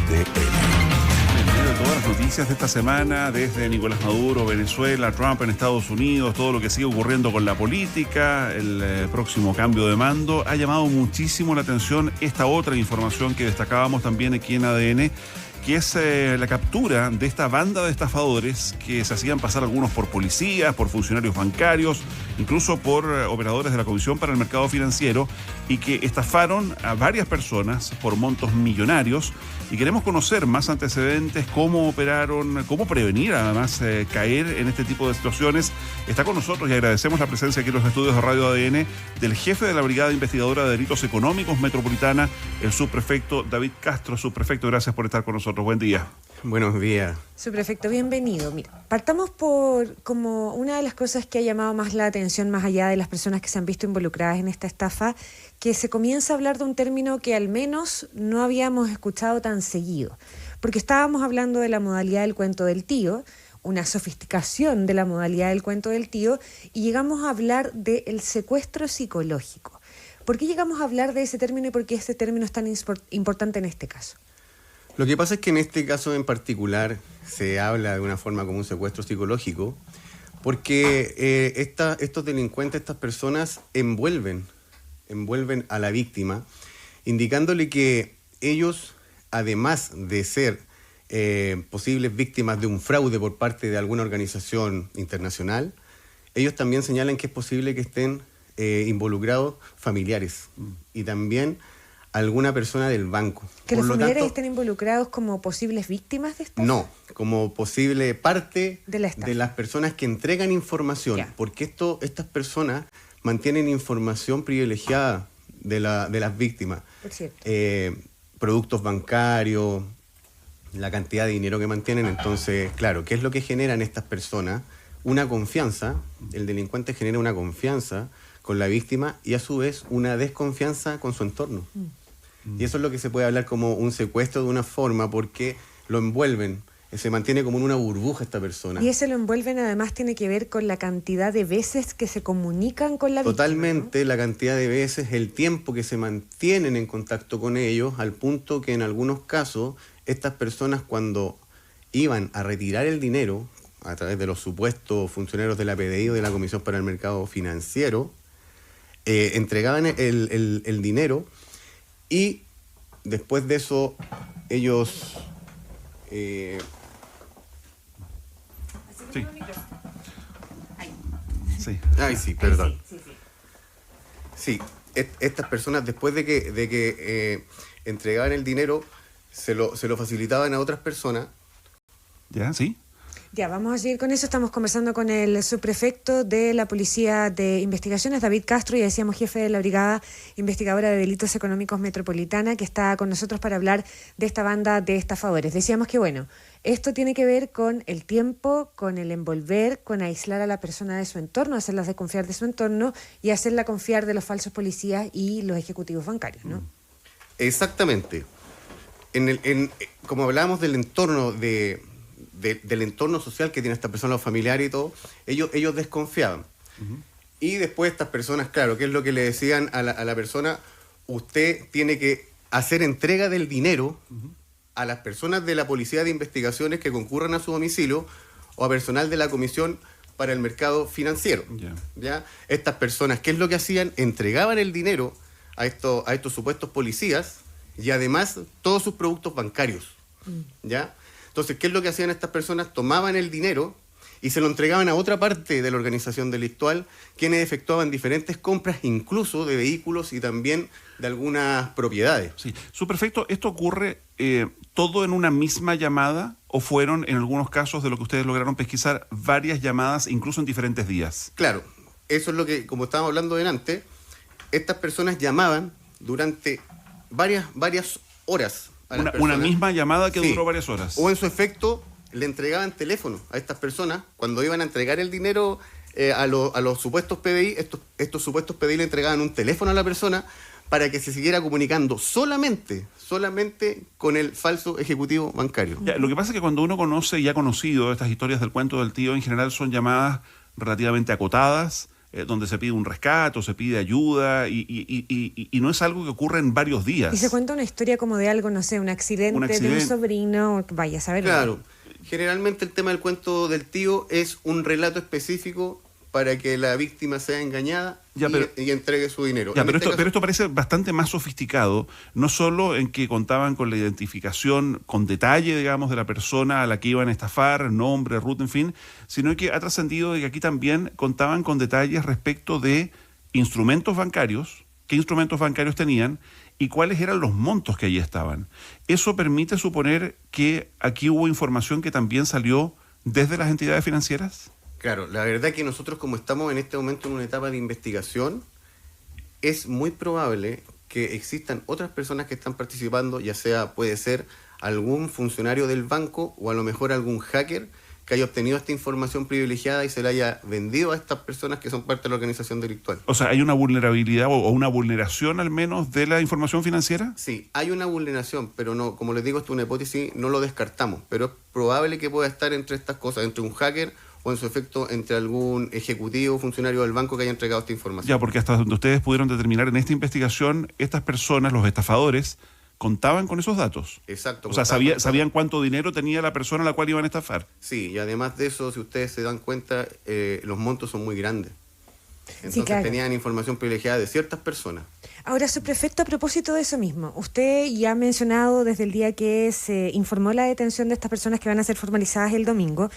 En medio de todas las noticias de esta semana, desde Nicolás Maduro, Venezuela, Trump en Estados Unidos, todo lo que sigue ocurriendo con la política, el próximo cambio de mando, ha llamado muchísimo la atención esta otra información que destacábamos también aquí en ADN, que es la captura de esta banda de estafadores que se hacían pasar algunos por policías, por funcionarios bancarios, incluso por operadores de la Comisión para el Mercado Financiero, y que estafaron a varias personas por montos millonarios. Y queremos conocer más antecedentes, cómo operaron, cómo prevenir además caer en este tipo de situaciones. Está con nosotros y agradecemos la presencia aquí en los estudios de Radio ADN del jefe de la Brigada Investigadora de Delitos Económicos Metropolitana, el subprefecto David Castro. Subprefecto, gracias por estar con nosotros. Buen día. Buenos días. Subprefecto, bienvenido. Mira, partamos por como una de las cosas que ha llamado más la atención, más allá de las personas que se han visto involucradas en esta estafa, que se comienza a hablar de un término que al menos no habíamos escuchado tan seguido. Porque estábamos hablando de la modalidad del cuento del tío, una sofisticación de la modalidad del cuento del tío, y llegamos a hablar del secuestro psicológico. ¿Por qué llegamos a hablar de ese término y por qué este término es tan importante en este caso? Lo que pasa es que en este caso en particular se habla de una forma como un secuestro psicológico porque estos delincuentes, estas personas envuelven a la víctima, indicándole que ellos, además de ser posibles víctimas de un fraude por parte de alguna organización internacional, ellos también señalan que es posible que estén involucrados familiares y también alguna persona del banco. ¿Que los familiares estén involucrados como posibles víctimas de esto? No, como posible parte de las personas que entregan información, ya. Porque estas personas mantienen información privilegiada de las víctimas. Por cierto. Productos bancarios, la cantidad de dinero que mantienen. Entonces, claro, ¿qué es lo que generan estas personas? Una confianza, el delincuente genera una confianza con la víctima y a su vez una desconfianza con su entorno. Y eso es lo que se puede hablar como un secuestro de una forma porque lo envuelven, se mantiene como en una burbuja esta persona. Y ese lo envuelven además tiene que ver con la cantidad de veces que se comunican con la víctima. Totalmente, ¿no? La cantidad de veces, el tiempo que se mantienen en contacto con ellos, al punto que en algunos casos estas personas cuando iban a retirar el dinero a través de los supuestos funcionarios de la PDI o de la Comisión para el Mercado Financiero, entregaban el dinero y después de eso ellos... Sí. Sí. Ay, sí, perdón. Sí, estas personas después de que entregaban el dinero se lo facilitaban a otras personas. ¿Ya? ¿Sí? Ya, vamos a seguir con eso. Estamos conversando con el subprefecto de la Policía de Investigaciones, David Castro, y decíamos jefe de la Brigada Investigadora de Delitos Económicos Metropolitana, que está con nosotros para hablar de esta banda de estafadores. Decíamos que, bueno, esto tiene que ver con el tiempo, con el envolver, con aislar a la persona de su entorno, hacerlas desconfiar de su entorno y hacerla confiar de los falsos policías y los ejecutivos bancarios, ¿no? Exactamente. Como hablábamos del entorno del entorno social que tiene esta persona, los familiares y todo, ellos desconfiaban. Y después estas personas, claro, ¿qué es lo que le decían a la persona? Usted tiene que hacer entrega del dinero a las personas de la Policía de Investigaciones que concurran a su domicilio o a personal de la Comisión para el Mercado Financiero. ¿Ya? Estas personas, ¿qué es lo que hacían? Entregaban el dinero a estos supuestos policías y además todos sus productos bancarios. ¿Ya? Entonces, ¿qué es lo que hacían estas personas? Tomaban el dinero y se lo entregaban a otra parte de la organización delictual, quienes efectuaban diferentes compras, incluso de vehículos y también de algunas propiedades. Sí. Subprefecto, ¿esto ocurre todo en una misma llamada o fueron, en algunos casos, de lo que ustedes lograron pesquisar, varias llamadas, incluso en diferentes días? Claro, eso es lo que, como estábamos hablando delante, estas personas llamaban durante varias horas. Una misma llamada que sí, duró varias horas. O en su efecto, le entregaban teléfono a estas personas cuando iban a entregar el dinero a los supuestos PDI. Estos supuestos PDI le entregaban un teléfono a la persona para que se siguiera comunicando solamente con el falso ejecutivo bancario. Ya, lo que pasa es que cuando uno conoce y ha conocido estas historias del cuento del tío, en general son llamadas relativamente acotadas, donde se pide un rescate o se pide ayuda y no es algo que ocurre en varios días. Y se cuenta una historia como de algo, no sé, un accidente de un sobrino, vaya a saber. Claro, generalmente el tema del cuento del tío es un relato específico para que la víctima sea engañada y entregue su dinero. Pero esto parece bastante más sofisticado, no solo en que contaban con la identificación con detalle, digamos, de la persona a la que iban a estafar, nombre, ruta, en fin, sino que ha trascendido de que aquí también contaban con detalles respecto de instrumentos bancarios, qué instrumentos bancarios tenían y cuáles eran los montos que allí estaban. Eso permite suponer que aquí hubo información que también salió desde las entidades financieras. Claro, la verdad que nosotros, como estamos en este momento en una etapa de investigación, es muy probable que existan otras personas que están participando, ya sea puede ser algún funcionario del banco o a lo mejor algún hacker que haya obtenido esta información privilegiada y se la haya vendido a estas personas que son parte de la organización delictual. O sea, ¿hay una vulnerabilidad o una vulneración al menos de la información financiera? Sí, hay una vulneración, pero no, como les digo, esto es una hipótesis, no lo descartamos, pero es probable que pueda estar entre estas cosas, entre un hacker o en su efecto entre algún ejecutivo o funcionario del banco que haya entregado esta información. Ya, porque hasta donde ustedes pudieron determinar en esta investigación, estas personas, los estafadores, contaban con esos datos. Exacto. O sea, sabían cuánto dinero tenía la persona a la cual iban a estafar. Sí, y además de eso, si ustedes se dan cuenta, los montos son muy grandes. Entonces sí, claro, tenían información privilegiada de ciertas personas. Ahora, subprefecto, a propósito de eso mismo, usted ya ha mencionado desde el día que se informó la detención de estas personas que van a ser formalizadas el domingo,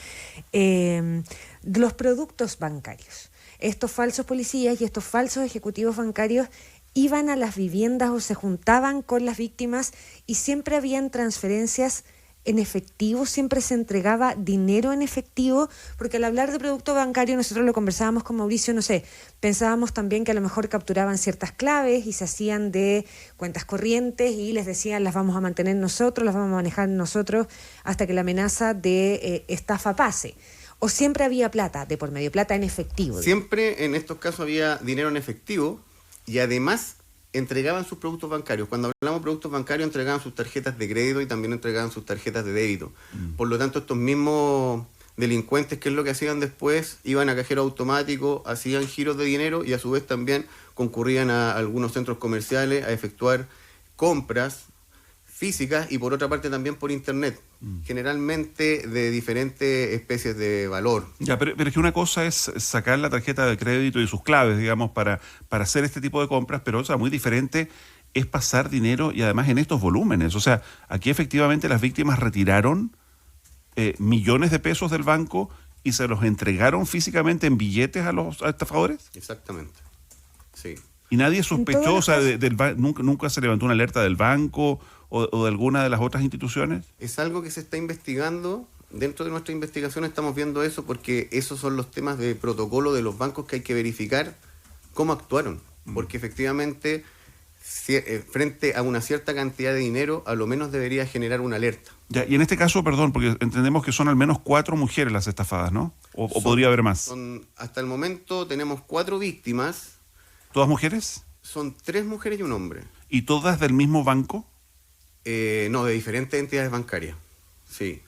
los productos bancarios. Estos falsos policías y estos falsos ejecutivos bancarios iban a las viviendas o se juntaban con las víctimas y siempre habían transferencias en efectivo, siempre se entregaba dinero en efectivo, porque al hablar de producto bancario nosotros lo conversábamos con Mauricio, no sé, pensábamos también que a lo mejor capturaban ciertas claves y se hacían de cuentas corrientes y les decían las vamos a mantener nosotros, las vamos a manejar nosotros hasta que la amenaza de estafa pase. ¿O siempre había plata de por medio, plata en efectivo? Siempre en estos casos había dinero en efectivo y además entregaban sus productos bancarios. Cuando hablamos de productos bancarios, entregaban sus tarjetas de crédito y también entregaban sus tarjetas de débito. Por lo tanto, estos mismos delincuentes, ¿qué es lo que hacían después? Iban a cajero automático, hacían giros de dinero y a su vez también concurrían a algunos centros comerciales a efectuar compras físicas y por otra parte también por internet, generalmente de diferentes especies de valor. Ya, pero es que una cosa es sacar la tarjeta de crédito y sus claves, digamos, para hacer este tipo de compras, pero otra muy diferente es pasar dinero y además en estos volúmenes. O sea, aquí efectivamente las víctimas retiraron millones de pesos del banco y se los entregaron físicamente en billetes a los estafadores. Exactamente, sí. Y nadie sospechó, o sea, nunca se levantó una alerta del banco o de alguna de las otras instituciones. Es algo que se está investigando. Dentro de nuestra investigación estamos viendo eso porque esos son los temas de protocolo de los bancos que hay que verificar cómo actuaron. Porque efectivamente, frente a una cierta cantidad de dinero, a lo menos debería generar una alerta. Ya, y en este caso, perdón, porque entendemos que son al menos 4 mujeres las estafadas, ¿no? ¿O podría haber más? Hasta el momento tenemos 4 víctimas. ¿Todas mujeres? Son 3 mujeres y un hombre. ¿Y todas del mismo banco? No, de diferentes entidades bancarias. Sí,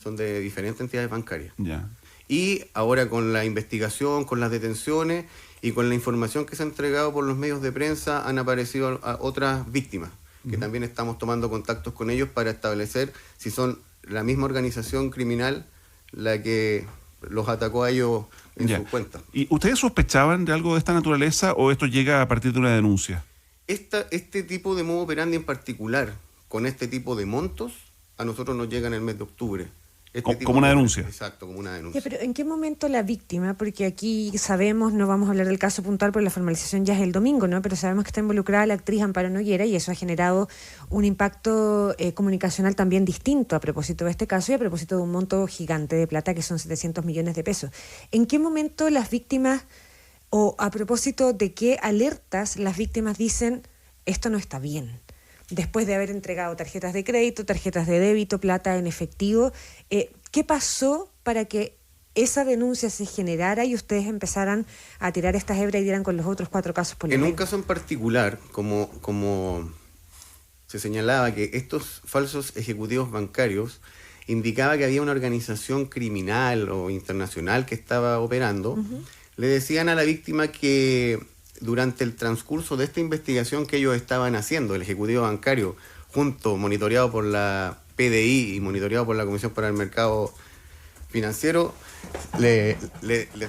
son de diferentes entidades bancarias. Ya. Y ahora con la investigación, con las detenciones y con la información que se ha entregado por los medios de prensa, han aparecido otras víctimas, que también estamos tomando contactos con ellos para establecer si son la misma organización criminal la que los atacó a ellos en su cuenta. ¿Y ustedes sospechaban de algo de esta naturaleza o esto llega a partir de una denuncia? Este tipo de modo operandi en particular, con este tipo de montos, a nosotros nos llega en el mes de octubre. Como una denuncia. Exacto, como una denuncia. Pero ¿en qué momento la víctima, porque aquí sabemos, no vamos a hablar del caso puntual porque la formalización ya es el domingo, ¿no? Pero sabemos que está involucrada la actriz Amparo Noguera y eso ha generado un impacto comunicacional también distinto a propósito de este caso y a propósito de un monto gigante de plata que son 700 millones de pesos. ¿En qué momento las víctimas, o a propósito de qué alertas las víctimas dicen esto no está bien? Después de haber entregado tarjetas de crédito, tarjetas de débito, plata en efectivo, ¿qué pasó para que esa denuncia se generara y ustedes empezaran a tirar estas hebras y dieran con los otros 4 casos por En un caso en particular, como se señalaba que estos falsos ejecutivos bancarios indicaba que había una organización criminal o internacional que estaba operando, le decían a la víctima que durante el transcurso de esta investigación que ellos estaban haciendo, el Ejecutivo Bancario, monitoreado por la PDI y monitoreado por la Comisión para el Mercado Financiero, les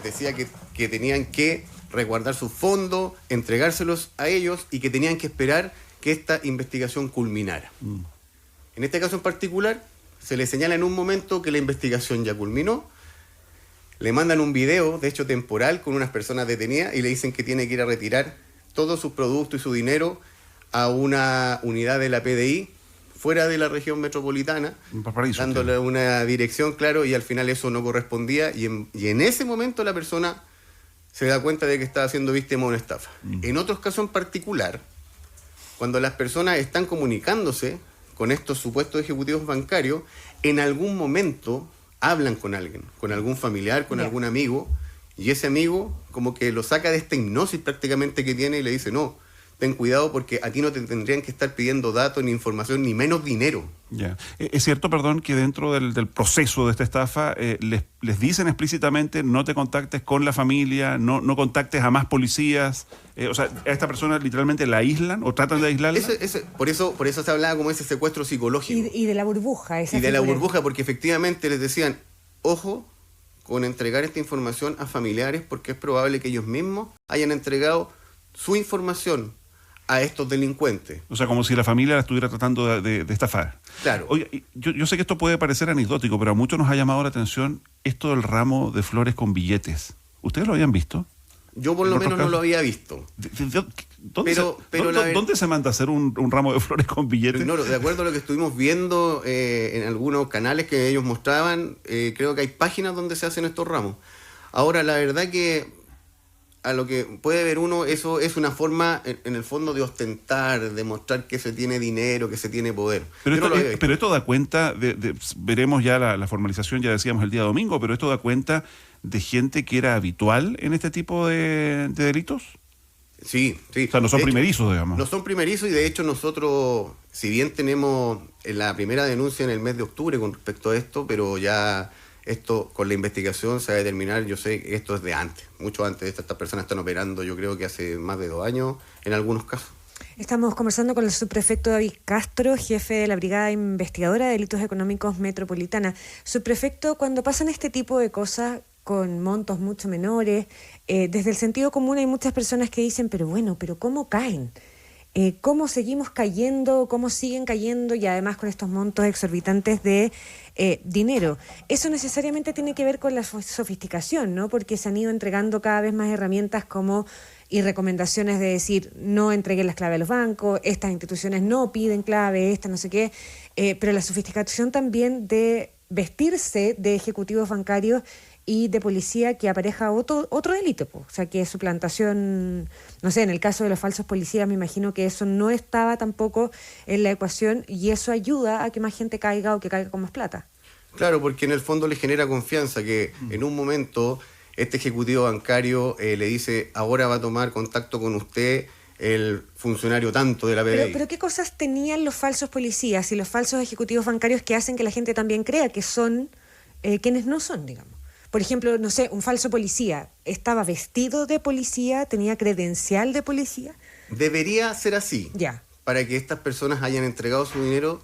decía que tenían que resguardar sus fondos, entregárselos a ellos y que tenían que esperar que esta investigación culminara. En este caso en particular, se le señala en un momento que la investigación ya culminó, le mandan un video, de hecho temporal, con unas personas detenidas y le dicen que tiene que ir a retirar todos sus productos y su dinero a una unidad de la PDI fuera de la región metropolitana, dándole una dirección, claro, y al final eso no correspondía y en ese momento la persona se da cuenta de que estaba siendo víctima de una estafa. En otros casos en particular, cuando las personas están comunicándose con estos supuestos ejecutivos bancarios, en algún momento hablan con alguien, con algún familiar, con algún amigo, y ese amigo como que lo saca de esta hipnosis prácticamente que tiene y le dice, no, ten cuidado porque a ti no te tendrían que estar pidiendo datos, ni información, ni menos dinero. Ya. Es cierto, perdón, que dentro del proceso de esta estafa les dicen explícitamente no te contactes con la familia, no contactes a más policías, o sea, a esta persona literalmente la aíslan o tratan de aislarla. Por eso se hablaba como ese secuestro psicológico. Y de la burbuja. Y de la burbuja, porque efectivamente les decían, ojo con entregar esta información a familiares porque es probable que ellos mismos hayan entregado su información a estos delincuentes. O sea, como si la familia la estuviera tratando de estafar. Claro. Oye, yo sé que esto puede parecer anecdótico, pero a muchos nos ha llamado la atención esto del ramo de flores con billetes. ¿Ustedes lo habían visto? Yo por lo menos no lo había visto. ¿Dónde se manda a hacer un ramo de flores con billetes? No, de acuerdo a lo que estuvimos viendo en algunos canales que ellos mostraban, creo que hay páginas donde se hacen estos ramos. Ahora, la verdad que a lo que puede ver uno, eso es una forma, en el fondo, de ostentar, de mostrar que se tiene dinero, que se tiene poder. Pero esto da cuenta, veremos ya la formalización, ya decíamos el día domingo, pero esto da cuenta de gente que era habitual en este tipo de delitos. Sí. O sea, no son primerizos, digamos. No son primerizos y de hecho nosotros, si bien tenemos la primera denuncia en el mes de octubre con respecto a esto, pero ya esto con la investigación se va a determinar, yo sé que esto es de antes, mucho antes de esto. Estas personas están operando, yo creo que hace más de 2 años en algunos casos. Estamos conversando con el subprefecto David Castro, jefe de la Brigada Investigadora de Delitos Económicos Metropolitana. Subprefecto, cuando pasan este tipo de cosas con montos mucho menores, desde el sentido común hay muchas personas que dicen, pero ¿cómo caen? ¿Cómo seguimos cayendo? ¿Cómo siguen cayendo? Y además con estos montos exorbitantes de dinero. Eso necesariamente tiene que ver con la sofisticación, ¿no? Porque se han ido entregando cada vez más herramientas y recomendaciones de decir, no entreguen las claves a los bancos, estas instituciones no piden clave, no sé qué. Pero la sofisticación también de vestirse de ejecutivos bancarios y de policía que apareja otro delito, o sea, que es suplantación, no sé, en el caso de los falsos policías me imagino que eso no estaba tampoco en la ecuación y eso ayuda a que más gente caiga o que caiga con más plata. Claro, porque en el fondo le genera confianza que en un momento este ejecutivo bancario le dice, ahora va a tomar contacto con usted el funcionario tanto de la PDI. Pero ¿qué cosas tenían los falsos policías y los falsos ejecutivos bancarios que hacen que la gente también crea que son quienes no son, digamos? Por ejemplo, no sé, un falso policía, ¿estaba vestido de policía? ¿Tenía credencial de policía? Debería ser así. Ya. Para que estas personas hayan entregado su dinero,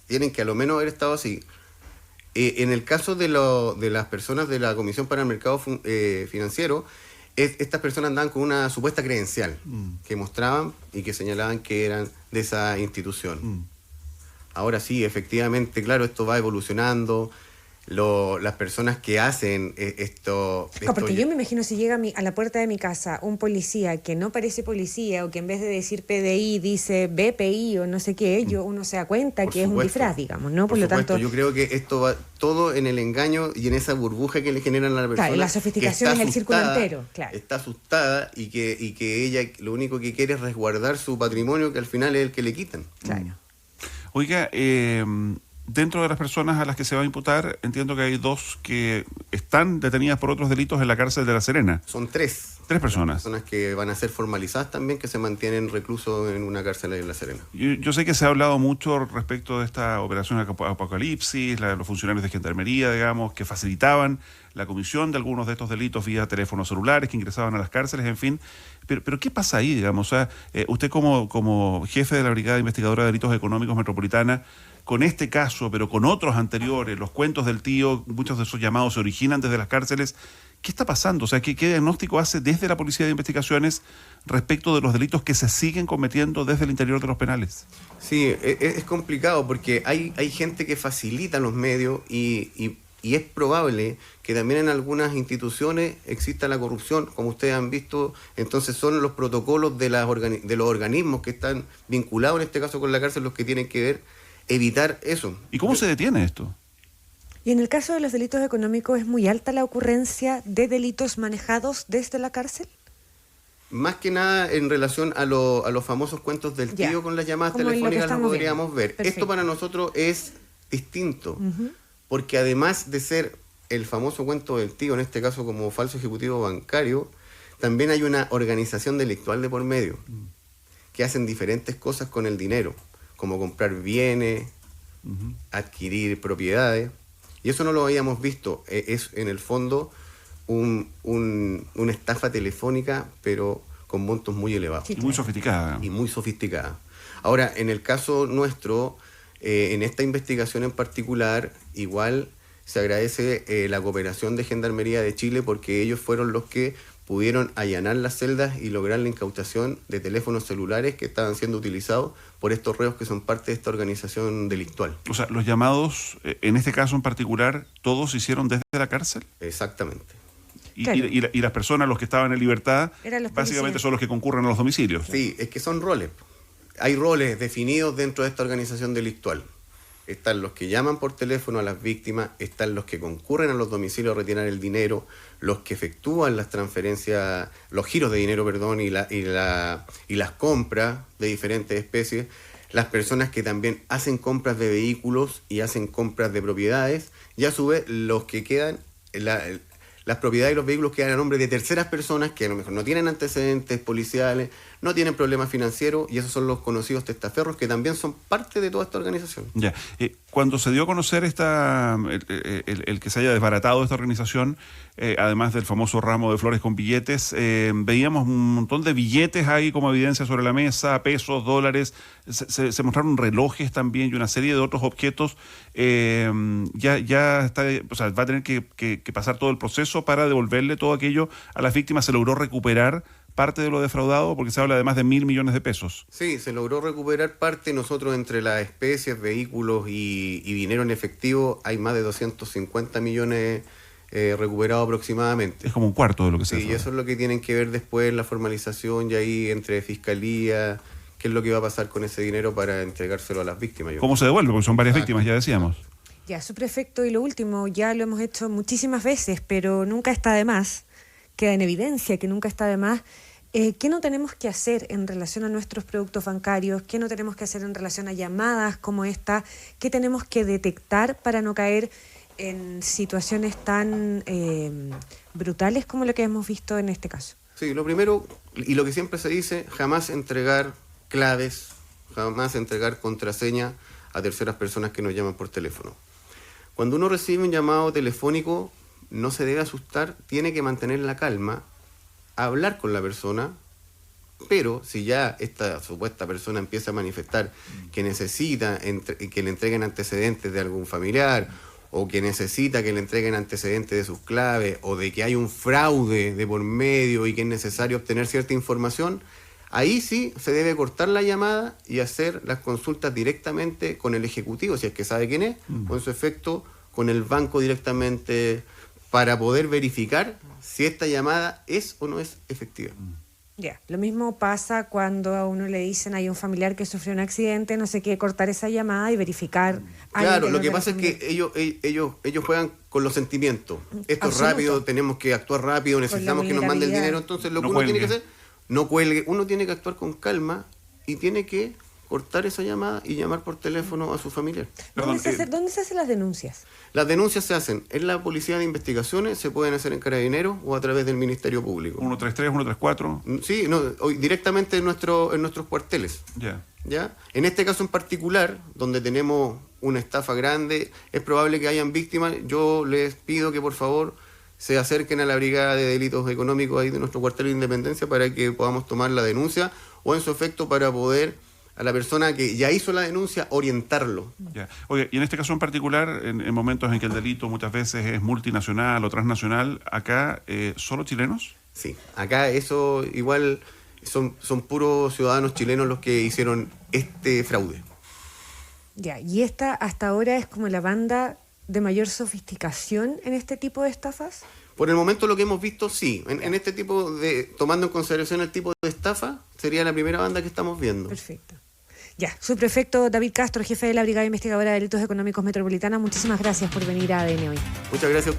tienen que a lo menos haber estado así. En el caso de las personas de la Comisión para el Mercado Financiero, estas personas andaban con una supuesta credencial que mostraban y que señalaban que eran de esa institución. Ahora sí, efectivamente, claro, esto va evolucionando. Las personas que hacen esto... Porque yo me imagino si llega a la puerta de mi casa un policía que no parece policía o que en vez de decir PDI dice BPI o no sé qué, uno se da cuenta que es un disfraz, digamos, ¿no? Por lo tanto, yo creo que esto va todo en el engaño y en esa burbuja que le generan a la persona. Claro, la sofisticación es el círculo entero, claro. Está asustada y que ella lo único que quiere es resguardar su patrimonio, que al final es el que le quitan. Claro. Oiga, Dentro de las personas a las que se va a imputar, entiendo que hay 2 que están detenidas por otros delitos en la cárcel de La Serena. Son 3. 3 personas. Personas que van a ser formalizadas también, que se mantienen reclusos en una cárcel en La Serena. Yo sé que se ha hablado mucho respecto de esta operación Apocalipsis, los funcionarios de Gendarmería, digamos, que facilitaban la comisión de algunos de estos delitos vía teléfonos celulares, que ingresaban a las cárceles, en fin. Pero ¿qué pasa ahí, digamos? O sea, usted como jefe de la Brigada Investigadora de Delitos Económicos Metropolitana, con este caso, pero con otros anteriores, los cuentos del tío, muchos de esos llamados se originan desde las cárceles. ¿Qué está pasando? O sea, ¿qué diagnóstico hace desde la Policía de Investigaciones respecto de los delitos que se siguen cometiendo desde el interior de los penales? Sí, es complicado porque hay gente que facilita los medios y es probable que también en algunas instituciones exista la corrupción, como ustedes han visto. Entonces son los protocolos de los organismos que están vinculados, en este caso con la cárcel, los que tienen que ver, evitar eso. ¿Y cómo se detiene esto? Y en el caso de los delitos económicos, ¿es muy alta la ocurrencia de delitos manejados desde la cárcel? Más que nada en relación a los famosos cuentos del tío con las llamadas telefónicas lo podríamos ver. Perfecto. Esto para nosotros es distinto, porque además de ser el famoso cuento del tío, en este caso como falso ejecutivo bancario, también hay una organización delictual de por medio, que hacen diferentes cosas con el dinero, como comprar bienes, adquirir propiedades, y eso no lo habíamos visto. Es en el fondo una estafa telefónica, pero con montos muy elevados. Y muy sofisticada. Y muy sofisticada. Ahora, en el caso nuestro, en esta investigación en particular, igual se agradece la cooperación de Gendarmería de Chile, porque ellos fueron los que pudieron allanar las celdas y lograr la incautación de teléfonos celulares que estaban siendo utilizados por estos reos que son parte de esta organización delictual. O sea, los llamados, en este caso en particular, ¿todos se hicieron desde la cárcel? Exactamente. Claro. Y las personas, los que estaban en libertad, básicamente policías. son los que concurren a los domicilios. Sí, es que son roles. Hay roles definidos dentro de esta organización delictual. Están los que llaman por teléfono a las víctimas, están los que concurren a los domicilios a retirar el dinero, los que efectúan las transferencias, los giros de dinero, perdón, y las compras de diferentes especies, las personas que también hacen compras de vehículos y hacen compras de propiedades, y a su vez los que quedan, las propiedades y los vehículos quedan a nombre de terceras personas que a lo mejor no tienen antecedentes policiales, no tienen problemas financieros, y esos son los conocidos testaferros, que también son parte de toda esta organización. Ya. Cuando se dio a conocer el que se haya desbaratado esta organización, además del famoso ramo de flores con billetes, veíamos un montón de billetes ahí como evidencia sobre la mesa, pesos, dólares, se mostraron relojes también y una serie de otros objetos. Ya está, o sea, va a tener que pasar todo el proceso para devolverle todo aquello a las víctimas. Se logró recuperar parte de lo defraudado, porque se habla de más de 1.000 millones de pesos. Sí, se logró recuperar parte. Nosotros, entre las especies, vehículos y dinero en efectivo, hay más de 250 millones recuperados aproximadamente. Es como un cuarto de lo que se defraudó. Y eso es lo que tienen que ver después la formalización, y ahí entre fiscalía, qué es lo que va a pasar con ese dinero para entregárselo a las víctimas. ¿Cómo se devuelve? Porque son varias víctimas, ya decíamos. Ya, subprefecto, y lo último, ya lo hemos hecho muchísimas veces, pero nunca está de más, queda en evidencia que nunca está de más. ¿Qué no tenemos que hacer en relación a nuestros productos bancarios? ¿Qué no tenemos que hacer en relación a llamadas como esta? ¿Qué tenemos que detectar para no caer en situaciones tan brutales como lo que hemos visto en este caso? Sí, lo primero, y lo que siempre se dice, jamás entregar claves, jamás entregar contraseña a terceras personas que nos llaman por teléfono. Cuando uno recibe un llamado telefónico, no se debe asustar, tiene que mantener la calma, hablar con la persona, pero si ya esta supuesta persona empieza a manifestar que necesita que le entreguen antecedentes de algún familiar, o que necesita que le entreguen antecedentes de sus claves, o de que hay un fraude de por medio y que es necesario obtener cierta información, ahí sí se debe cortar la llamada y hacer las consultas directamente con el ejecutivo, si es que sabe quién es, o en su efecto con el banco directamente, para poder verificar si esta llamada es o no es efectiva. Ya, lo mismo pasa cuando a uno le dicen hay un familiar que sufrió un accidente, no sé qué, cortar esa llamada y verificar. Claro, lo que pasa es que ellos juegan con los sentimientos. Esto es rápido, tenemos que actuar rápido, necesitamos que nos mande el dinero. Entonces lo que uno tiene que hacer, no cuelgue, uno tiene que actuar con calma y tiene que cortar esa llamada y llamar por teléfono a su familiar. Perdón, ¿Dónde se hacen las denuncias? Las denuncias se hacen en la Policía de Investigaciones, se pueden hacer en Carabineros o a través del Ministerio Público. 133, 134. Sí, no, directamente en nuestros cuarteles. Ya. ¿Ya? En este caso en particular, donde tenemos una estafa grande, es probable que hayan víctimas. Yo les pido que por favor se acerquen a la Brigada de Delitos Económicos ahí de nuestro cuartel de Independencia para que podamos tomar la denuncia o en su efecto para poder a la persona que ya hizo la denuncia orientarlo. Ya. Oye, y en este caso en particular, en momentos en que el delito muchas veces es multinacional o transnacional, acá, ¿solo chilenos? Sí, acá eso igual son puros ciudadanos chilenos los que hicieron este fraude. Ya, y esta hasta ahora es como la banda de mayor sofisticación en este tipo de estafas. Por el momento lo que hemos visto, sí. En este tipo de, tomando en consideración el tipo de estafa, sería la primera banda que estamos viendo. Perfecto. Ya, subprefecto David Castro, jefe de la Brigada Investigadora de Delitos Económicos Metropolitana, muchísimas gracias por venir a ADN hoy. Muchas gracias a ustedes.